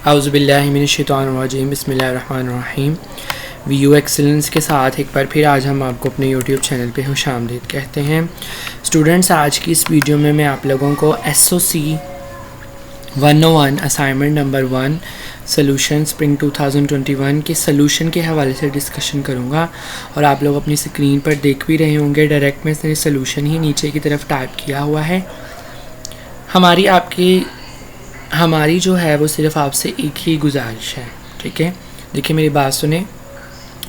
औज़ुबिल्लाहिमिनश्शैतानिर्रजीम बिस्मिल्लाहिर्रहमानिर्रहीम। Vu excellence के साथ एक बार फिर आज हम आपको अपने यूट्यूब चैनल पे खुशामदीद कहते हैं। स्टूडेंट्स, आज की इस वीडियो में मैं आप लोगों को SOC 101 assignment number 1 solution spring 2021 के सोल्यूशन के हवाले से डिस्कशन करूँगा और आप लोग अपनी स्क्रीन पर देख भी रहे होंगे। डायरेक्ट में से सोल्यूशन ही नीचे की तरफ टाइप किया हुआ है। हमारी जो है वो सिर्फ आपसे एक ही गुजारिश है, ठीक है। देखिए मेरी बात सुने,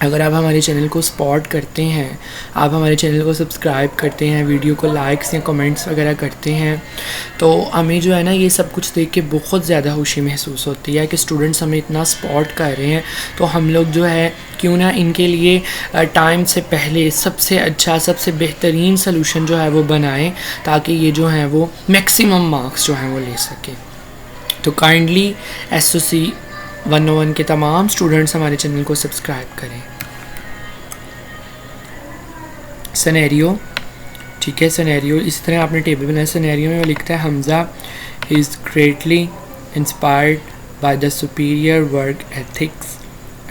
अगर आप हमारे चैनल को सपोर्ट करते हैं, आप हमारे चैनल को सब्सक्राइब करते हैं, वीडियो को लाइक्स या कमेंट्स वगैरह करते हैं, तो हमें जो है ना ये सब कुछ देख के बहुत ज़्यादा खुशी महसूस होती है कि स्टूडेंट्स हमें इतना सपोर्ट कर रहे हैं। तो हम लोग जो है क्यों ना इनके लिए टाइम से पहले सबसे अच्छा, सबसे बेहतरीन सलूशन जो है वो बनाएं, ताकि ये जो है वो मैक्सिमम मार्क्स जो हैं वो ले सकें। तो काइंडली SOC 101 के तमाम स्टूडेंट्स हमारे चैनल को सब्सक्राइब करें। सिनेरियो, ठीक है। सिनेरियो इस तरह आपने टेबल बनाया। सिनेरियो में वो लिखता है Hamza is greatly inspired by the superior work ethics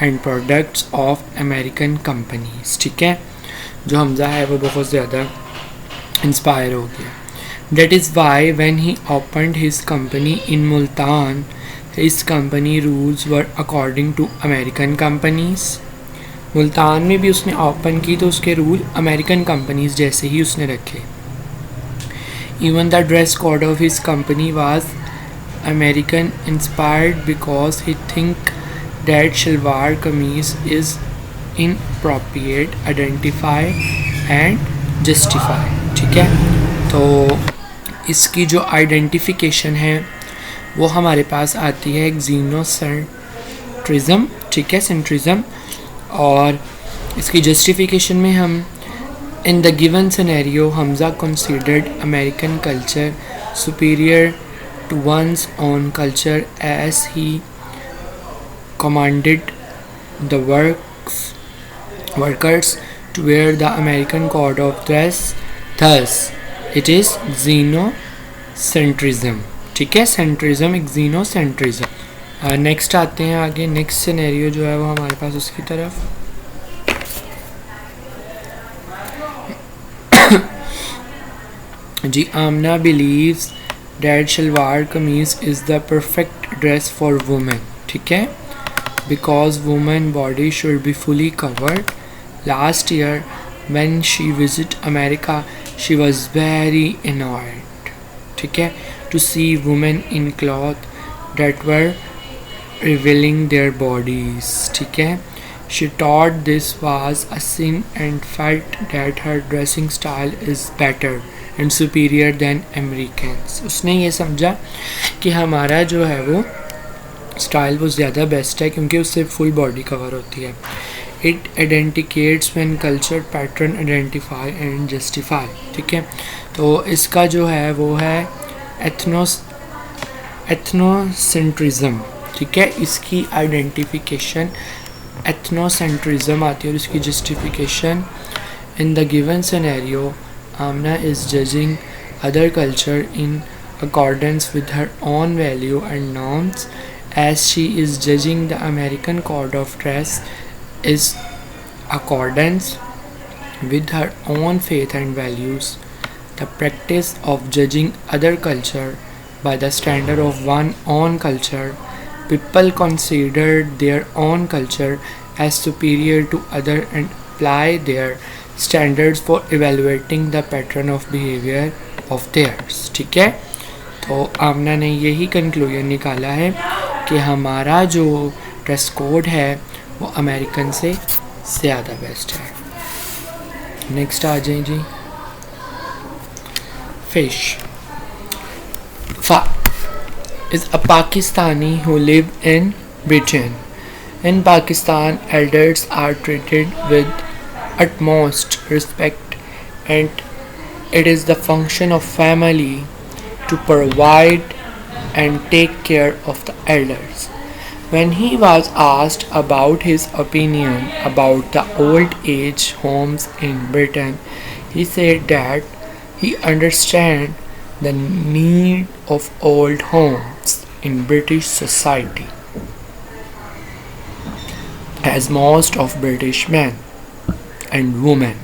and products of American companies, ठीक है। जो हमज़ा है वो बहुत ज़्यादा इंस्पायर हो गया। That is why when he opened his company in Multan, his company rules were according to American companies. Multan में भी उसने ओपन की तो उसके रूल अमेरिकन कंपनीज जैसे ही उसने रखे। Even the dress code of his company was American inspired because he think that shalwar kameez is inappropriate, identify and justify, ठीक है। तो इसकी जो आइडेंटिफिकेशन है वो हमारे पास आती है एक्जीनोसेंट्रिज्म, ठीक है, सेंट्रिज्म। और इसकी जस्टिफिकेशन में हम in the given scenario Hamza considered American culture superior to one's own culture as he commanded the workers to wear the American code of dress, thus it is xenocentrism, ठीक है। सेंट्रिज्म, एक्जीनोसेंट्रिज्म। नेक्स्ट आते हैं आगे। Next scenario जो है वो हमारे पास उसकी तरफ जी। आमना बिलीव्स दैट शलवार कमीज is the perfect dress for women, ठीक है, because women body should be fully covered. Last year when she visit America she was very annoyed, ठीक है, to see women in clothes that were revealing their bodies, ठीक है। She thought this was a sin and felt that her dressing style is better and superior than Americans. उसने ये समझा कि हमारा जो है वो स्टाइल वो ज़्यादा बेस्ट है क्योंकि उससे फुल बॉडी कवर होती है। It identifies when culture pattern identify and justify, ठीक है। तो इसका जो है वो है एथनोसेंट्रिज्म, ठीक है। इसकी आइडेंटिफिकेशन एथनोसेंट्रिज्म आती है और इसकी justification in the given scenario Amna is judging other culture in accordance with her own value and norms as she is judging the American code of dress is accordance with her own faith and values. The practice of judging other culture by the standard of one's own culture, people consider their own culture as superior to other and apply their standards for evaluating the pattern of behavior of theirs, ठीक है। तो आमना ने यही conclusion निकाला है कि हमारा जो ड्रेस कोड है वो अमेरिकन से ज़्यादा बेस्ट है। नेक्स्ट आ जाए जी। Fish is a Pakistani who live in Britain. In Pakistan, elders are treated with utmost respect and it is the function of family to provide and take care of the elders. When he was asked about his opinion about the old age homes in Britain, he said that he understands the need of old homes in British society. as most of British men and women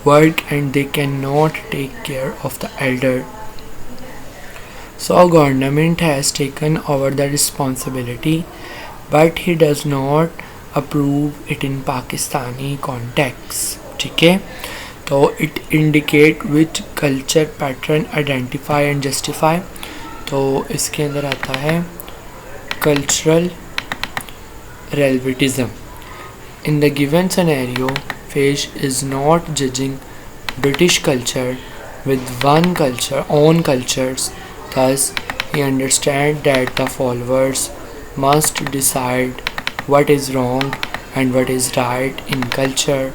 work and they cannot take care of the elder. So government has taken over the responsibility, but he does not approve it in Pakistani context. ठीक है, तो it indicate which culture pattern identify and justify. तो इसके अंदर आता है cultural relativism. In the given scenario, Fage is not judging British culture with own cultures. Thus, he understands that the followers must decide what is wrong and what is right in culture,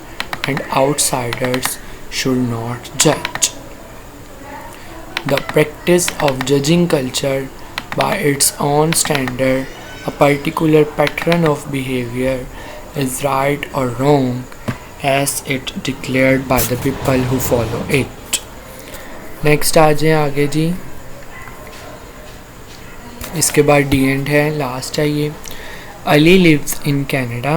and outsiders should not judge. The practice of judging culture by its own standard, a particular pattern of behavior, is right or wrong as it declared by the people who follow it. Next आ जाए आगे जी, इसके बाद D and है, last है ये. Ali lives in Canada.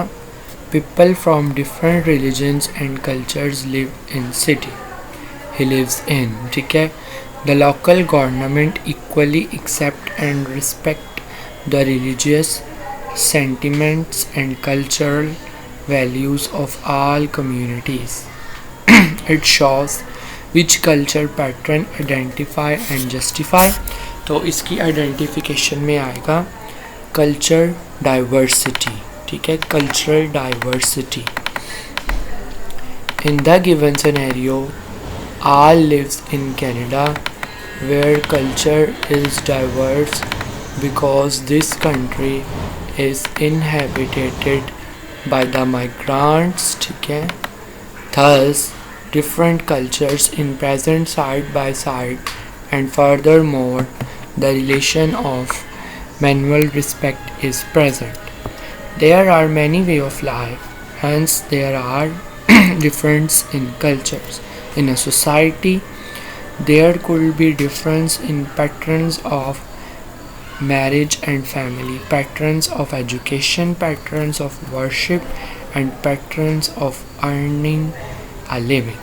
People from different religions and cultures live in city he lives in. ठीक है, the local government equally accept and respect the religious sentiments and cultural values of all communities. It shows which culture pattern identify and justify. तो इसकी identification में आएगा culture diversity. ठीक है, cultural diversity. In the given scenario, all lives in Canada where culture is diverse because this country is inhabited by the migrants. ठीक है, thus different cultures in present side by side, and furthermore the relation of mutual respect is present. There are many ways of life, hence there are difference in cultures. In a society there could be difference in patterns of marriage and family, patterns of education, patterns of worship, and patterns of earning a living.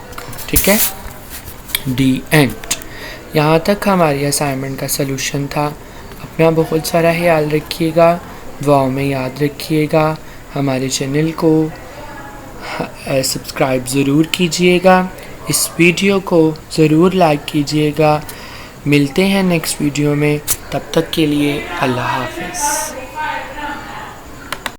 ठीक है, दी and. यहाँ तक हमारी assignment का solution था. अपना बहुत सारा ख्याल रखिएगा, दुआओं में याद रखिएगा. हमारे चैनल को सब्सक्राइब ज़रूर कीजिएगा, इस वीडियो को ज़रूर लाइक कीजिएगा. मिलते हैं नेक्स्ट वीडियो में, तब तक के लिए अल्लाह हाफ़िज़.